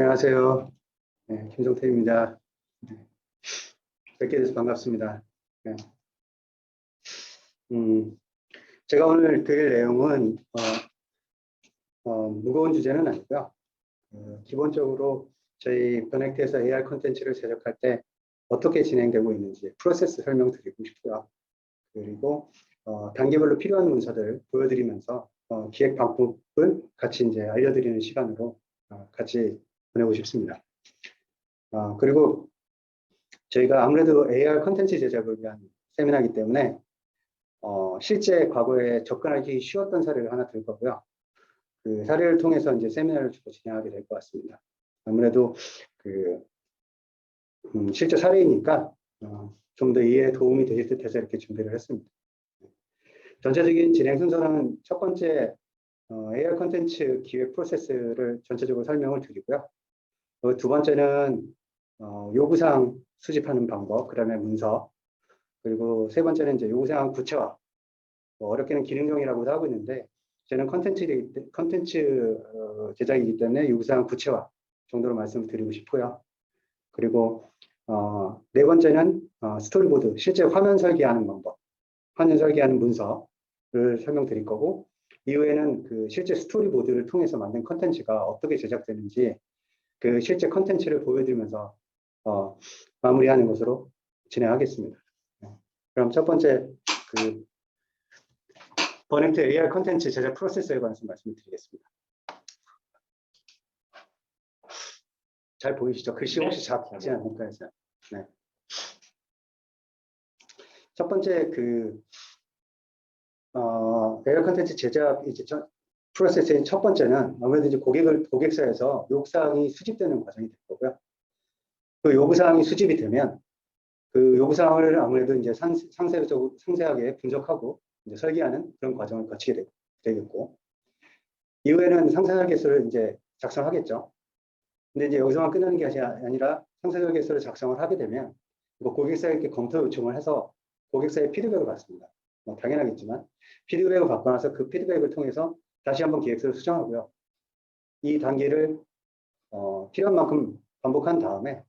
안녕하세요. 네, 김종태입니다. 네, 뵙게 돼서 반갑습니다. 네, 음, 제가 오늘 드릴 내용은 무거운 주제는 아니고요. 기본적으로 저희 커넥트에서 AR 콘텐츠를 제작할 때 어떻게 진행되고 있는지 프로세스 설명드리고 싶고요. 그리고 단계별로 필요한 문서들을 보여드리면서 기획 방법을 같이 이제 알려드리는 시간으로 같이 보내고 싶습니다. 그리고 저희가 아무래도 AR 콘텐츠 제작을 위한 세미나이기 때문에 실제 과거에 접근하기 쉬웠던 사례를 하나 들 거고요. 그 사례를 통해서 이제 세미나를 주로 진행하게 될 것 같습니다. 아무래도 그 실제 사례이니까 좀 더 이해에 도움이 되실 듯해서 이렇게 준비를 했습니다. 전체적인 진행 순서는 첫 번째 AR 콘텐츠 기획 프로세스를 전체적으로 설명을 드리고요. 두 번째는 요구사항 수집하는 방법, 그 다음에 문서, 그리고 세 번째는 이제 요구사항 구체화, 어렵게는 기능형이라고도 하고 있는데 저는 컨텐츠 제작이기 때문에 요구사항 구체화 정도로 말씀드리고 싶고요. 그리고 네 번째는 스토리보드, 실제 화면 설계하는 방법, 화면 설계하는 문서를 설명드릴 거고, 이후에는 그 실제 스토리보드를 통해서 만든 컨텐츠가 어떻게 제작되는지 그 실제 컨텐츠를 보여드리면서 마무리하는 것으로 진행하겠습니다. 그럼 첫 번째 그 버넥트 AR 콘텐츠 제작 프로세스에 관해서 말씀을 드리겠습니다. 잘 보이시죠? 글씨 혹시 잘 보이지 않을까 해서. 네. 첫 번째 그 AR 콘텐츠 제작 이제 프로세스의 첫 번째는 아무래도 이제 고객사에서 요구사항이 수집되는 과정이 될 거고요. 그 요구사항이 수집이 되면 그 요구사항을 아무래도 이제 상세하게 분석하고 이제 설계하는 그런 과정을 거치게 되겠고, 이후에는 상세설계서를 이제 작성하겠죠. 근데 이제 여기서만 끝나는 게 아니라 상세설계서를 작성을 하게 되면 고객사에게 검토 요청을 해서 고객사의 피드백을 받습니다. 당연하겠지만 피드백을 받고 나서 그 피드백을 통해서 다시 한번 기획서를 수정하고요. 이 단계를 필요한 만큼 반복한 다음에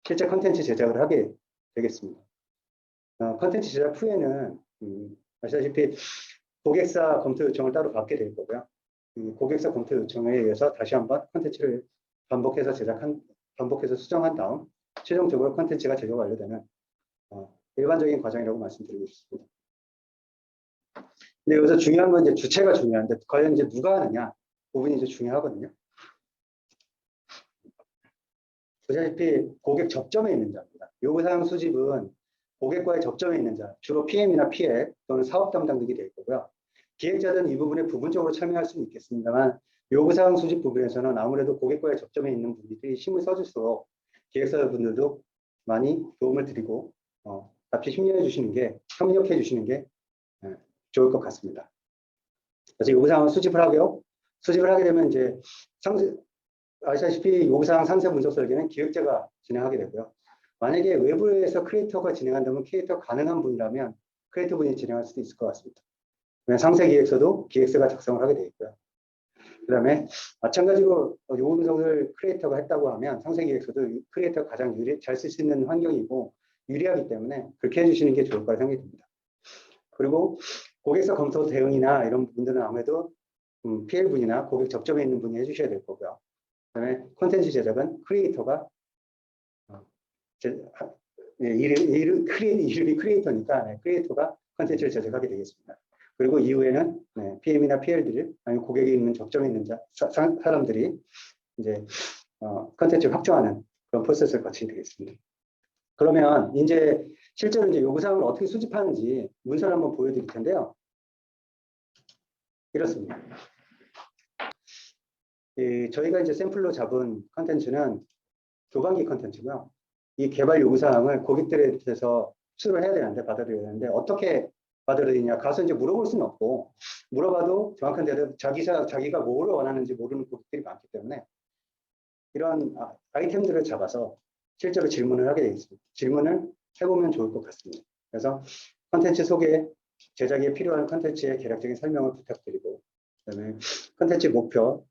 실제 컨텐츠 제작을 하게 되겠습니다. 컨텐츠 제작 후에는 아시다시피 고객사 검토 요청을 따로 받게 될 거고요. 고객사 검토 요청에 의해서 다시 한번 컨텐츠를 반복해서 수정한 다음 최종적으로 컨텐츠가 제작 완료되는 일반적인 과정이라고 말씀드리고 싶습니다. 근데 여기서 중요한 건 이제 주체가 중요한데 과연 이제 누가 하느냐 부분이 이제 중요하거든요. 보시다시피 고객 접점에 있는 자입니다. 요구사항 수집은 고객과의 접점에 있는 자, 주로 PM이나 PL 또는 사업 담당들이 될 거고요. 기획자들은 이 부분에 부분적으로 참여할 수는 있겠습니다만 요구사항 수집 부분에서는 아무래도 고객과의 접점에 있는 분들이 힘을 써줄수록 기획사분들도 많이 도움을 드리고 같이 협력해 주시는 게 좋을 것 같습니다. 그래서 요구사항을 수집을 하게 되면 이제 아시다시피 요구사항 상세 분석 설계는 기획자가 진행하게 되고요. 만약에 외부에서 크리에이터가 진행한다면 크리에이터 가능한 분이라면 크리에이터 분이 진행할 수도 있을 것 같습니다. 상세 기획서도 기획서가 작성을 하게 되어 있고요. 그 다음에 마찬가지로 요구 분석을 크리에이터가 했다고 하면 상세 기획서도 크리에이터가 가장 잘 쓸 수 있는 환경이고 유리하기 때문에 그렇게 해주시는 게 좋을 거라 생각이 듭니다. 그리고 고객사 검토 대응이나 이런 부분들은 아무래도 PL분이나 고객 접점에 있는 분이 해주셔야 될 거고요. 그다음에 콘텐츠 제작은 크리에이터가 이름이 크리에이터니까 크리에이터가 콘텐츠를 제작하게 되겠습니다. 그리고 이후에는 PM이나 PL들이 아니면 고객이 있는 접점에 있는 사람들이 이제 콘텐츠를 확정하는 그런 프로세스를 거치게 되겠습니다. 그러면 이제 실제로 이제 요구사항을 어떻게 수집하는지 문서를 한번 보여드릴 텐데요. 이렇습니다. 저희가 이제 샘플로 잡은 컨텐츠는 교반기 컨텐츠고요. 이 개발 요구사항을 고객들에게서 수습을 해야 되는데 받아들여야 되는데 어떻게 받아들이냐 가서 이제 물어볼 수는 없고 물어봐도 정확한 대답 자기가 뭘 원하는지 모르는 고객들이 많기 때문에 이런 아이템들을 잡아서 실제로 질문을 하게 되겠습니다. 질문을 해보면 좋을 것 같습니다. 그래서 컨텐츠 소개, 제작에 필요한 컨텐츠의 개략적인 설명을 부탁드리고 그다음에 컨텐츠 목표,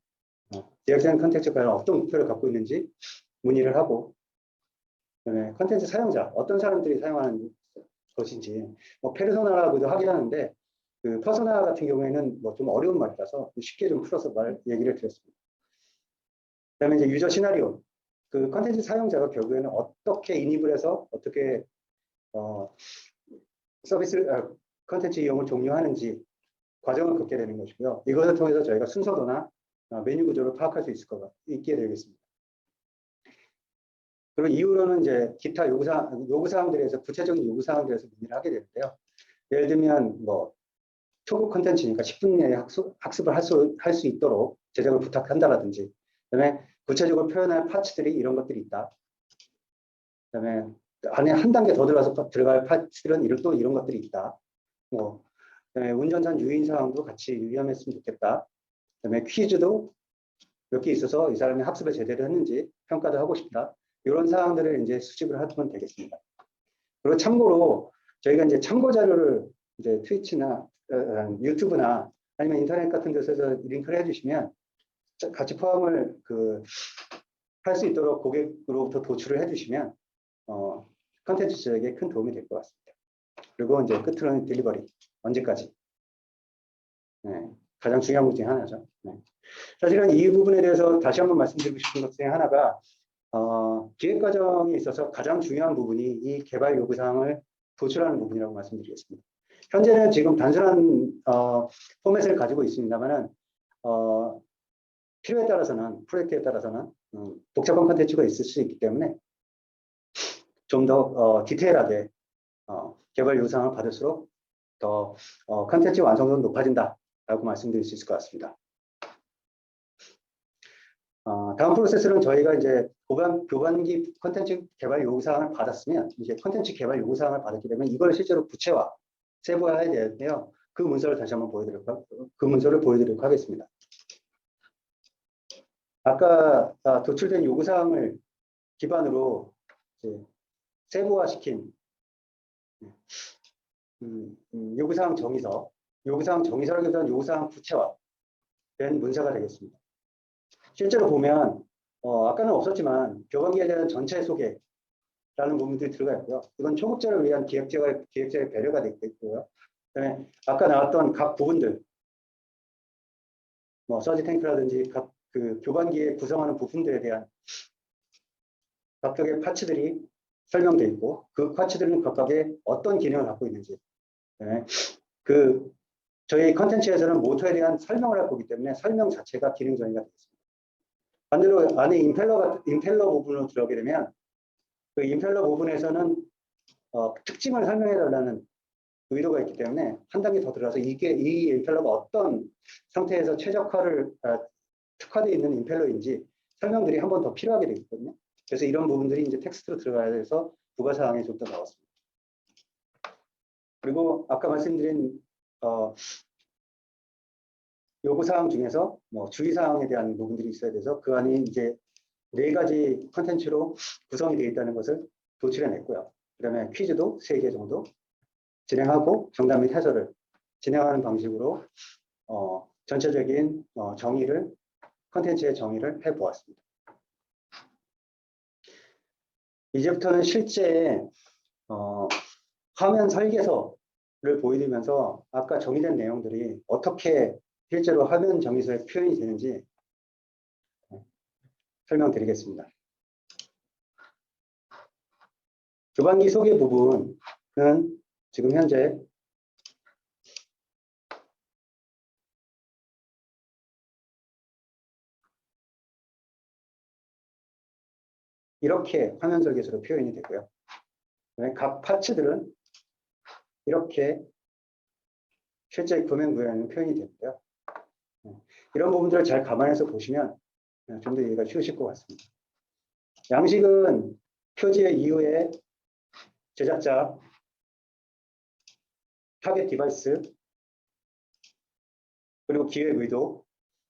제작자는 컨텐츠에 과연 어떤 목표를 갖고 있는지 문의를 하고, 그다음에 컨텐츠 사용자, 어떤 사람들이 사용하는 것인지, 뭐 페르소나라고도 하긴 하는데, 그 퍼소나 같은 경우에는 뭐 좀 어려운 말이라서 쉽게 좀 풀어서 얘기를 드렸습니다. 그다음에 이제 유저 시나리오, 그 컨텐츠 사용자가 결국에는 어떻게 인입을 해서 어떻게 서비스 컨텐츠 이용을 종료하는지 과정을 걷게 되는 것이고요. 이것을 통해서 저희가 순서도나 메뉴 구조를 파악할 수 있게 되겠습니다. 그리고 이후로는 이제 기타 요구사항들에서 구체적인 요구사항들에서 문의를 하게 되는데요. 예를 들면 뭐 초급 컨텐츠니까 10분 내에 학습을 할 수 있도록 제작을 부탁한다라든지, 그다음에 구체적으로 표현할 파츠들이 이런 것들이 있다. 그다음에 안에 한 단계 더 들어갈 파츠들은 또 이런 것들이 있다. 뭐 그다음에 운전자 유인 사항도 같이 유의하였으면 좋겠다. 그다음에 퀴즈도 몇 개 있어서 이 사람이 학습을 제대로 했는지 평가도 하고 싶다. 이런 사항들을 이제 수집을 하면 되겠습니다. 그리고 참고로 저희가 이제 참고 자료를 이제 트위치나 유튜브나 아니면 인터넷 같은 데서 링크를 해주시면 같이 포함을 할 수 있도록 고객으로부터 도출을 해주시면 컨텐츠 제작에 큰 도움이 될 것 같습니다. 그리고 이제 끝으로는 딜리버리, 언제까지. 네, 가장 중요한 것 중에 하나죠. 네. 사실은 이 부분에 대해서 다시 한번 말씀드리고 싶은 것 중에 하나가 기획 과정에 있어서 가장 중요한 부분이 이 개발 요구사항을 도출하는 부분이라고 말씀드리겠습니다. 현재는 지금 단순한 포맷을 가지고 있습니다만은 필요에 따라서는, 프로젝트에 따라서는 복잡한 컨텐츠가 있을 수 있기 때문에 좀 더 디테일하게 개발 요구사항을 받을수록 더 컨텐츠 완성도는 높아진다라고 말씀드릴 수 있을 것 같습니다. 다음 프로세스는 저희가 이제 교반기 컨텐츠 개발 요구사항을 받았으면, 이제 컨텐츠 개발 요구사항을 받았기 때문에 이걸 실제로 구체화, 세부화해야 되는데요. 그 문서를 다시 한번 보여드리도록 하겠습니다. 아까 도출된 요구사항을 기반으로 이제 세부화시킨 요구사항 정의서라기보다는 요구사항 구체화된 문서가 되겠습니다. 실제로 보면 아까는 없었지만 교반기에 대한 전체 소개라는 부분들이 들어가 있고요. 이건 초급자를 위한 기획자의 배려가 되어 있고요. 그다음에 아까 나왔던 각 부분들, 뭐 서지 탱크라든지 각 그 교반기에 구성하는 부분들에 대한 각각의 파츠들이 설명되어 있고, 그 파츠들은 각각의 어떤 기능을 갖고 있는지, 네. 저희 컨텐츠에서는 모터에 대한 설명을 할 거기 때문에 설명 자체가 기능 정의가 되겠습니다. 반대로 안에 임펠러 부분으로 들어가게 되면 그 임펠러 부분에서는 특징을 설명해 달라는 의도가 있기 때문에 한 단계 더 들어가서 이 임펠러가 어떤 상태에서 특화되어 있는 임펠러인지 설명들이 한 번 더 필요하게 되거든요. 그래서 이런 부분들이 이제 텍스트로 들어가야 돼서 부가사항에 좀 더 나왔습니다. 그리고 아까 말씀드린 요구사항 중에서 뭐 주의사항에 대한 부분들이 있어야 돼서 그 안에 이제 4가지 컨텐츠로 구성이 되어 있다는 것을 도출해냈고요. 그 다음에 퀴즈도 3개 정도 진행하고 정답 및 해설을 진행하는 방식으로 전체적인 컨텐츠의 정의를 해보았습니다. 이제부터는 실제 화면 설계서를 보여드리면서 아까 정의된 내용들이 어떻게 실제로 화면 정의서에 표현이 되는지 설명드리겠습니다. 교반기 소개 부분은 지금 현재 이렇게 화면 설계서로 표현이 되고요. 각 파츠들은 이렇게 실제 도면 구현에는 표현이 되는데요. 이런 부분들을 잘 감안해서 보시면 좀 더 이해가 쉬우실 것 같습니다. 양식은 표지의 이후에 제작자, 타겟 디바이스, 그리고 기획 의도.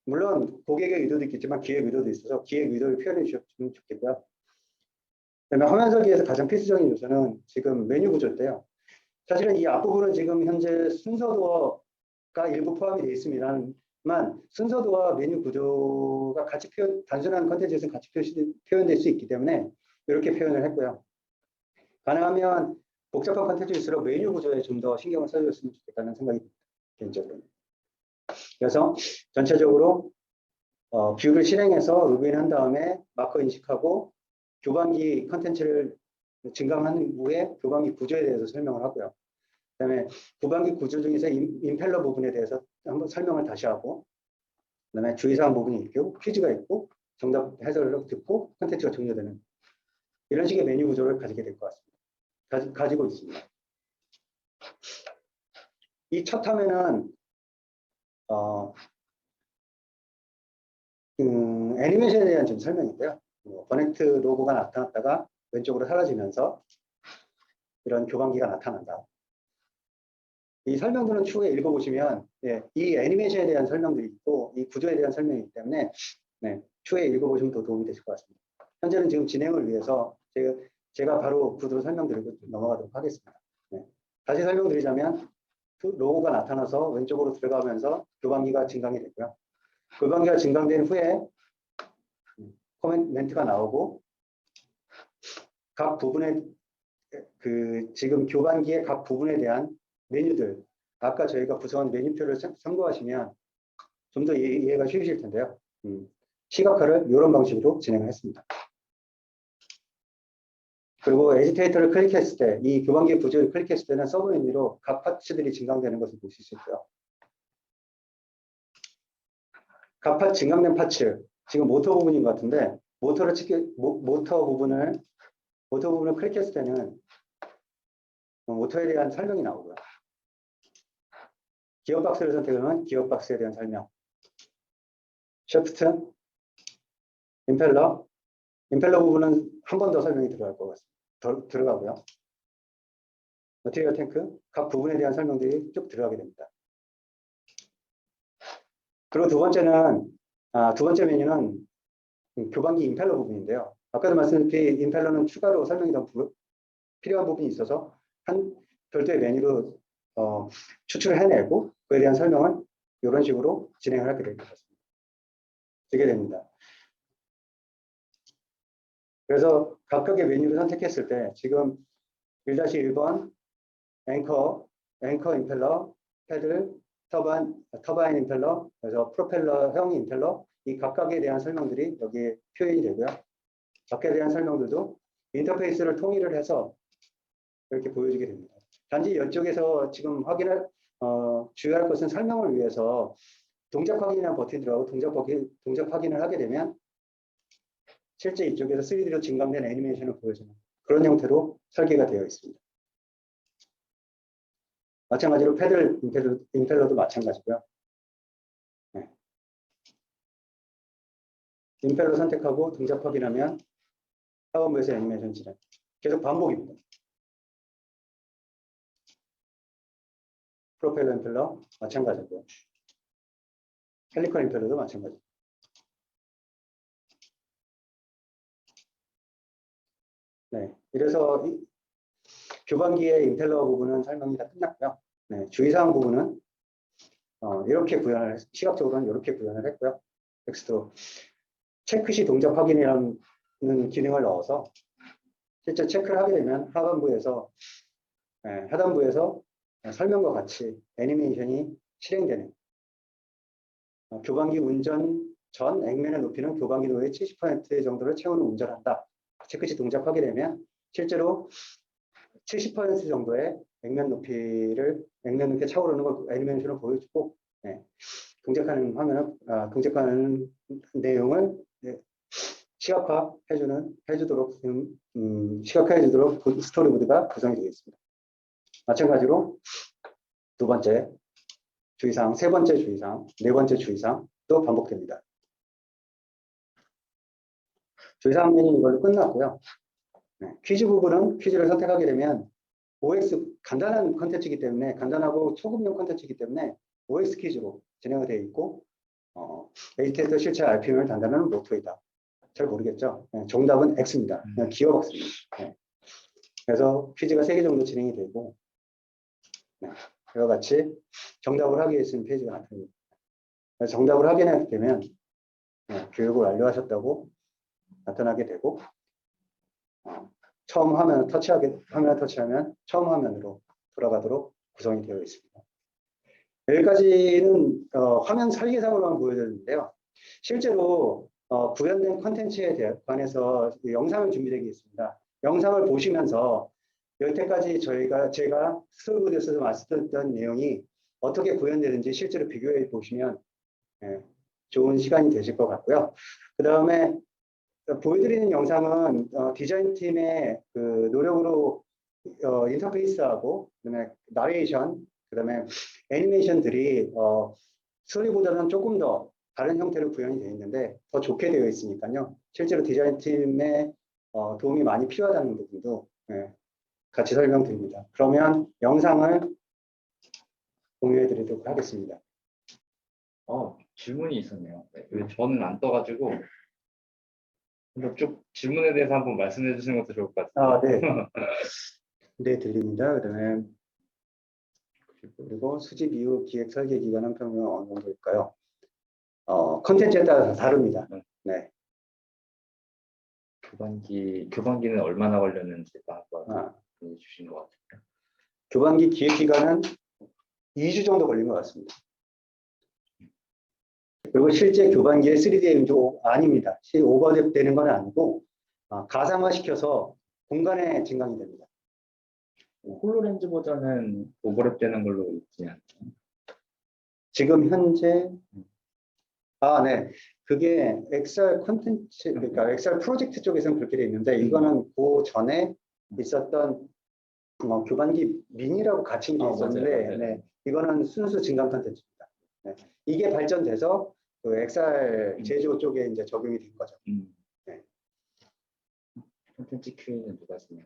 물론 고객의 의도도 있겠지만 기획 의도도 있어서 기획 의도를 표현해 주셨으면 좋겠고요. 그다음에 화면 설계에서 가장 필수적인 요소는 지금 메뉴 구조인데요. 사실은 이 앞부분은 지금 현재 순서도어가 일부 포함이 되어 있습니다. 순서도와 메뉴 구조가 같이 단순한 컨텐츠에서는 같이 표현될 수 있기 때문에 이렇게 표현을 했고요. 가능하면 복잡한 컨텐츠일수록 메뉴 구조에 좀 더 신경을 써줬으면 좋겠다는 생각이 듭니다. 개인적으로. 그래서 전체적으로 뷰를 실행해서 로그인한 다음에 마커 인식하고 교반기 컨텐츠를 증강한 후에 교반기 구조에 대해서 설명을 하고요. 그다음에 교반기 구조 중에서 임펠러 부분에 대해서 한번 설명을 다시 하고, 그다음에 주의사항 부분이 있고 퀴즈가 있고 정답 해설을 듣고 컨텐츠가 종료되는 이런 식의 메뉴 구조를 가지게 될 것 같습니다. 가지고 있습니다. 이 첫 화면은 애니메이션에 대한 좀 설명인데요. 커넥트 로고가 나타났다가 왼쪽으로 사라지면서 이런 교반기가 나타난다. 이 설명들은 추후에 읽어보시면 이 애니메이션에 대한 설명들이 있고 이 구조에 대한 설명이기 때문에 추후에 읽어보시면 더 도움이 되실 것 같습니다. 현재는 지금 진행을 위해서 제가 바로 구조 설명드리고 넘어가도록 하겠습니다. 다시 설명드리자면 로고가 나타나서 왼쪽으로 들어가면서 교반기가 증강이 되고요. 교반기가 증강된 후에 코멘트가 나오고 각 부분의 지금 교반기의 각 부분에 대한 메뉴들, 아까 저희가 구성한 메뉴표를 참고하시면 좀 더 이해가 쉬우실 텐데요. 시각화를 이런 방식으로 진행을 했습니다. 그리고 에지테이터를 클릭했을 때, 이 교반기 구조를 클릭했을 때는 서브 메뉴로 각 파츠들이 증강되는 것을 보실 수 있고요. 각 파츠, 증강된 파츠, 지금 모터 부분인 것 같은데, 모터 부분을 클릭했을 때는 모터에 대한 설명이 나오고요. 기어박스를 선택하면 기어박스에 대한 설명. 샤프트, 임펠러 부분은 한 번 더 설명이 들어갈 것 같습니다. 들어가고요. 머티리얼 탱크, 각 부분에 대한 설명들이 쭉 들어가게 됩니다. 그리고 두 번째 메뉴는 교반기 임펠러 부분인데요. 아까도 말씀드린 임펠러는 추가로 설명이 더 필요한 부분이 있어서 한 별도의 메뉴로 추출을 해내고 그에 대한 설명을 이런 식으로 진행을 하게 될 것 같습니다. 되게 됩니다. 그래서 각각의 메뉴를 선택했을 때 지금 1-1번 앵커 임펠러, 패들, 터바인 임펠러, 그래서 프로펠러형 임펠러 이 각각에 대한 설명들이 여기에 표현이 되고요. 적에 대한 설명들도 인터페이스를 통일을 해서 이렇게 보여지게 됩니다. 단지 이쪽에서 지금 주의할 것은 설명을 위해서 동작 확인이나 버튼 들어가고 동작 확인을 하게 되면 실제 이쪽에서 3D로 증강된 애니메이션을 보여주는 그런 형태로 설계가 되어 있습니다. 마찬가지로 패들 임펠러도 마찬가지고요. 임펠러 선택하고 동작 확인하면 하원부에서 애니메이션 진행. 계속 반복입니다. 프로펠러 임펠러 마찬가지고요. 헬리컨 임펠러도 마찬가지. 이래서 교반기의 임펠러 부분은 설명이 다 끝났고요. 주의사항 부분은 이렇게 시각적으로는 이렇게 구현을 했고요. 텍스트로 체크 시 동작 확인이라는 기능을 넣어서 실제 체크를 하게 되면 하단부에서 설명과 같이 애니메이션이 실행되는 교반기 운전 전 액면의 높이는 교반기 노의 70% 정도를 채우는 운전을 한다. 체크 시 동작 하게 되면 실제로 70% 정도의 액면 높이에 차오르는 걸 애니메이션을 보여주고 동작하는 내용을 시각화해 주도록 스토리보드가 구성이 되어 있습니다. 마찬가지로 두 번째 주의사항, 세 번째 주의사항, 네 번째 주의사항 또 반복됩니다. 주의사항 메뉴는 이걸로 끝났고요. 퀴즈 부분은 퀴즈를 선택하게 되면 OX 간단한 컨텐츠이기 때문에 간단하고 초급용 컨텐츠이기 때문에 OX 퀴즈로 진행이 되어 있고 에지테이터 실제 RPM을 단단한 모토이다. 잘 모르겠죠? 정답은 X입니다. 그냥 기어박습니다. 그래서 퀴즈가 3개 정도 진행이 되고 이와 같이 정답을 하기 위해 쓰는 페이지가 나타납니다. 정답을 확인하게 되면 교육을 완료하셨다고 나타나게 되고 처음 화면을 터치하면 처음 화면으로 돌아가도록 구성이 되어 있습니다. 여기까지는 화면 설계상으로만 보여드렸는데요. 실제로 구현된 컨텐츠에 관해서 영상을 준비되어 있습니다. 영상을 보시면서 여태까지 제가 스토리보드에서 말씀드렸던 내용이 어떻게 구현되는지 실제로 비교해 보시면 좋은 시간이 되실 것 같고요. 그 다음에 보여드리는 영상은 디자인팀의 그 노력으로 인터페이스하고 그다음에 나레이션, 그다음에 애니메이션들이 스토리보다는 조금 더 다른 형태로 구현이 되어 있는데 더 좋게 되어 있으니까요. 실제로 디자인팀의 도움이 많이 필요하다는 부분도 같이 설명드립니다. 그러면 영상을 공유해 드리도록 하겠습니다. 질문이 있었네요. 왜 저는 안 떠가지고 쭉 질문에 대해서 한번 말씀해 주시는 것도 좋을 것 같아요. 네, 들립니다. 그다음에 그리고 수집 이후 기획 설계 기간은 평균 어느 정도일까요? 컨텐츠에 따라서 다릅니다. 네. 교반기는 얼마나 걸렸는지 한번 보여주신 것 같아요. 교반기 기획 기간은 2주 정도 걸린 것 같습니다. 그리고 실제 교반기에 3D 임조 아닙니다. 오버랩되는 건 아니고 가상화시켜서 공간에 증강이 됩니다. 홀로렌즈 버전은 오버랩되는 걸로 있지 않나요? 지금 현재 네. 그게 엑셀 콘텐츠, 그러니까 엑셀 프로젝트 쪽에서는 그렇게 돼 있는데 이거는 그 전에 있었던 교반기 미니라고 같이 있었는데 맞아요. 네. 이거는 순수 증강 콘텐츠입니다. 네. 이게 발전돼서 그 엑셀 제조 쪽에 이제 적용이 된 거죠. 네. 콘텐츠 QA는 누가 쓰냐?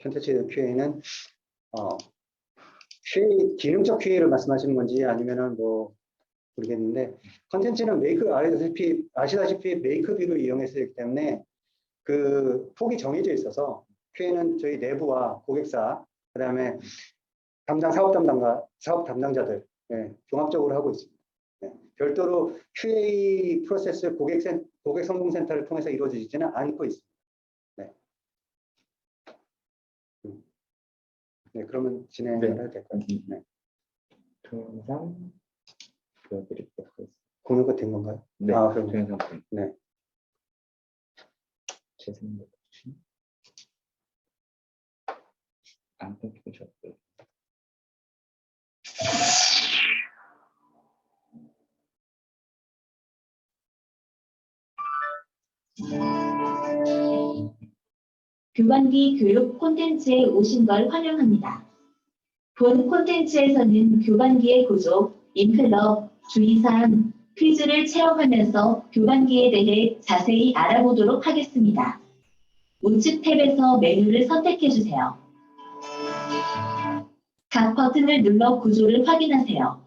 콘텐츠 QA는 기능적 QA를 말씀하시는 건지 아니면은 뭐 모르겠는데 컨텐츠는 아시다시피 메이크뷰를 이용했기 때문에 그 폭이 정해져 있어서 QA는 저희 내부와 고객사 그다음에 사업 담당자들 종합적으로 하고 있습니다. 별도로 QA 프로세스 고객 성공센터를 통해서 이루어지지는 않고 있습니다. 그러면 진행을 해도 될까요? 동영상 보여드릴게요. 공유가 된 건가요? 네, 그럼 네. 제 생각 없이 안 끊기셨고요. 교반기 교육 콘텐츠에 오신 걸 환영합니다. 본 콘텐츠에서는 교반기의 구조, 인플러, 주의사항, 퀴즈를 체험하면서 교반기에 대해 자세히 알아보도록 하겠습니다. 우측 탭에서 메뉴를 선택해주세요. 각 버튼을 눌러 구조를 확인하세요.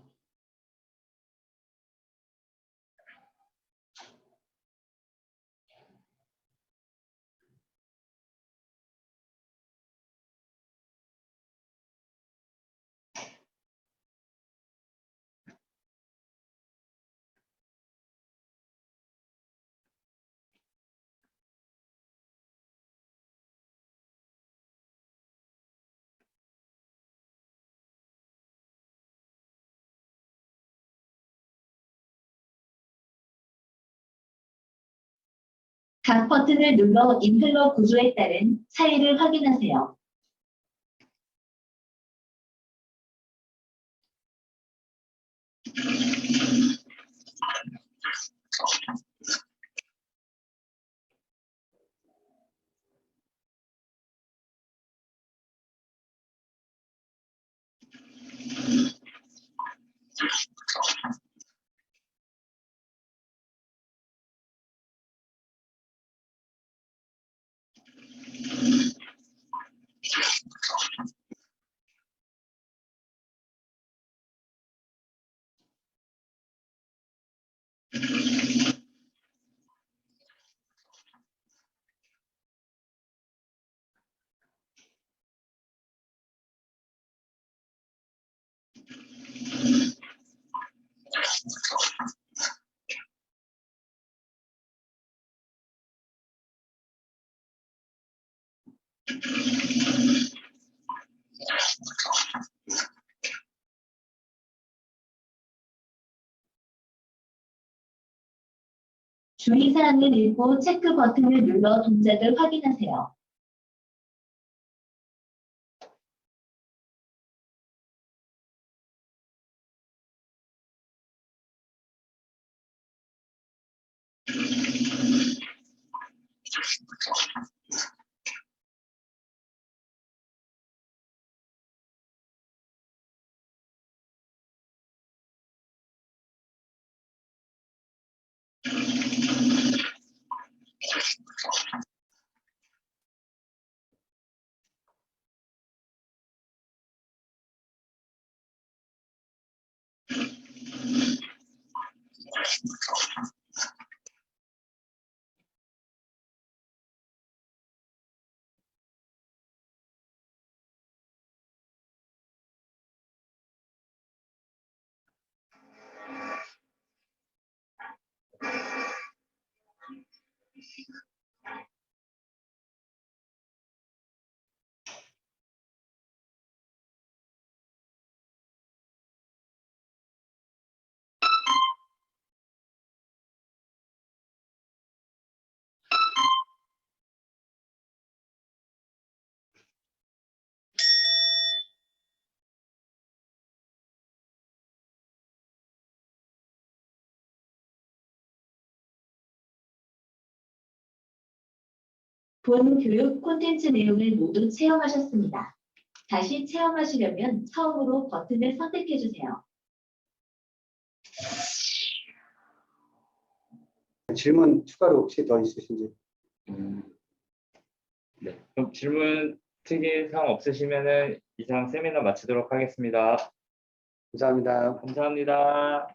각 버튼을 눌러 인플러 구조에 따른 차이를 확인하세요. 주의사항을 읽고 체크 버튼을 눌러 동작을 확인하세요. 본 교육 콘텐츠 내용을 모두 체험하셨습니다. 다시 체험하시려면 처음으로 버튼을 선택해 주세요. 질문 추가로 혹시 더 있으신지? 네. 그럼 질문 특이사항 없으시면은 이상 세미나 마치도록 하겠습니다. 감사합니다. 감사합니다.